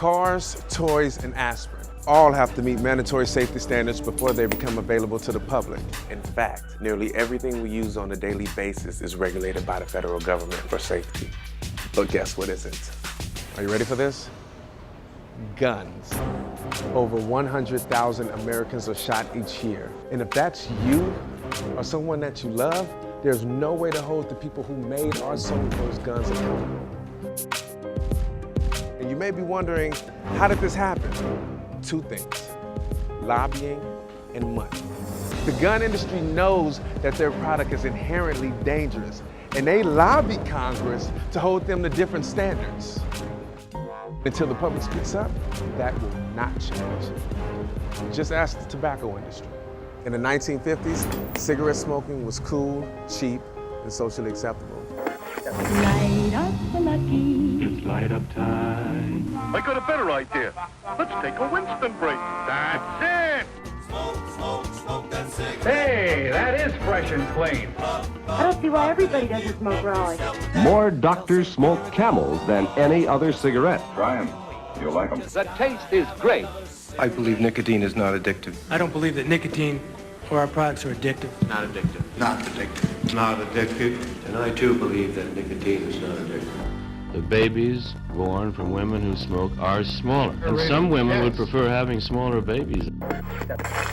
Cars, toys, and aspirin all have to meet mandatory safety standards before they become available to the public. In fact, nearly everything we use on a daily basis is regulated by the federal government for safety. But guess what isn't? Are you ready for this? Guns. Over 100,000 Americans are shot each year. And if that's you or someone that you love, there's no way to hold the people who made or sold those guns accountable. And you may be wondering, how did this happen? Two things: lobbying and money. The gun industry knows that their product is inherently dangerous, and they lobby Congress to hold them to different standards. Until the public speaks up, that will not change. Just ask the tobacco industry. In the 1950s, cigarette smoking was cool, cheap, and socially acceptable. Light up the lucky. It's light up time. I got a better idea. Let's take a Winston break. That's it. Smoke, smoke, smoke that cigarette. Hey, that is fresh and clean. I don't see why everybody doesn't smoke Raleigh. More doctors smoke Camels than any other cigarette. Try them. You'll like them. The taste is great. I believe nicotine is not addictive. I don't believe that nicotine or our products are addictive. Not addictive. Not addicted. Not addictive. And I too believe that nicotine is not addictive. The babies born from women who smoke are smaller. And some women would prefer having smaller babies.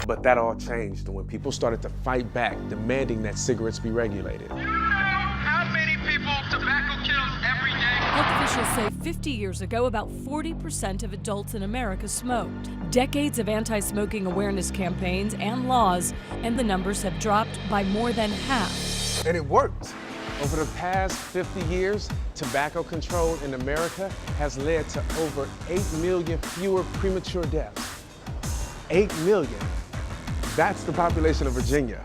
But that all changed when people started to fight back, demanding that cigarettes be regulated. How many people tobacco kills every day? Health officials say 50 years ago, about 40% of adults in America smoked. Decades of anti-smoking awareness campaigns and laws, and the numbers have dropped by more than half. And it worked. Over the past 50 years, tobacco control in America has led to over 8 million fewer premature deaths. 8 million. That's the population of Virginia.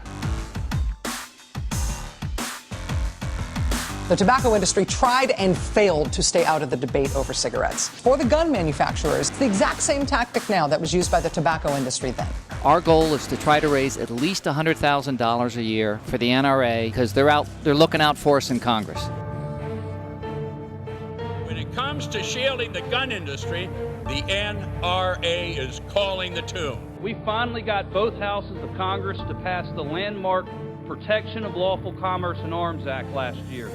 The tobacco industry tried and failed to stay out of the debate over cigarettes. For the gun manufacturers, it's the exact same tactic now that was used by the tobacco industry then. Our goal is to try to raise at least $100,000 a year for the NRA because they're looking out for us in Congress. When it comes to shielding the gun industry, the NRA is calling the tune. We finally got both houses of Congress to pass the landmark Protection of Lawful Commerce in Arms Act last year.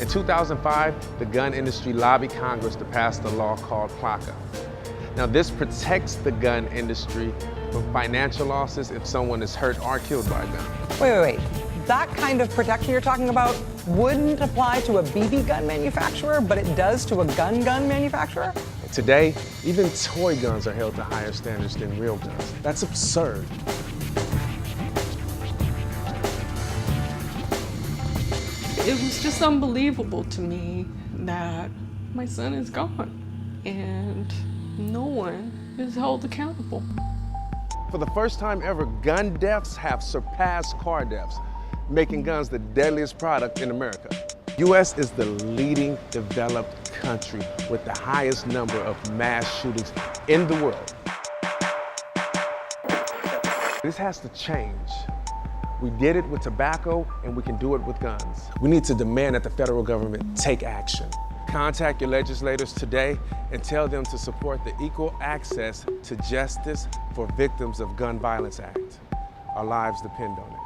In 2005, the gun industry lobbied Congress to pass the law called PLCA. Now, this protects the gun industry from financial losses if someone is hurt or killed by a gun. Wait. That kind of protection you're talking about wouldn't apply to a BB gun manufacturer, but it does to a gun manufacturer? Today, even toy guns are held to higher standards than real guns. That's absurd. It was just unbelievable to me that my son is gone and no one is held accountable. For the first time ever, gun deaths have surpassed car deaths, making guns the deadliest product in America. U.S. is the leading developed country with the highest number of mass shootings in the world. This has to change. We did it with tobacco, and we can do it with guns. We need to demand that the federal government take action. Contact your legislators today and tell them to support the Equal Access to Justice for Victims of Gun Violence Act. Our lives depend on it.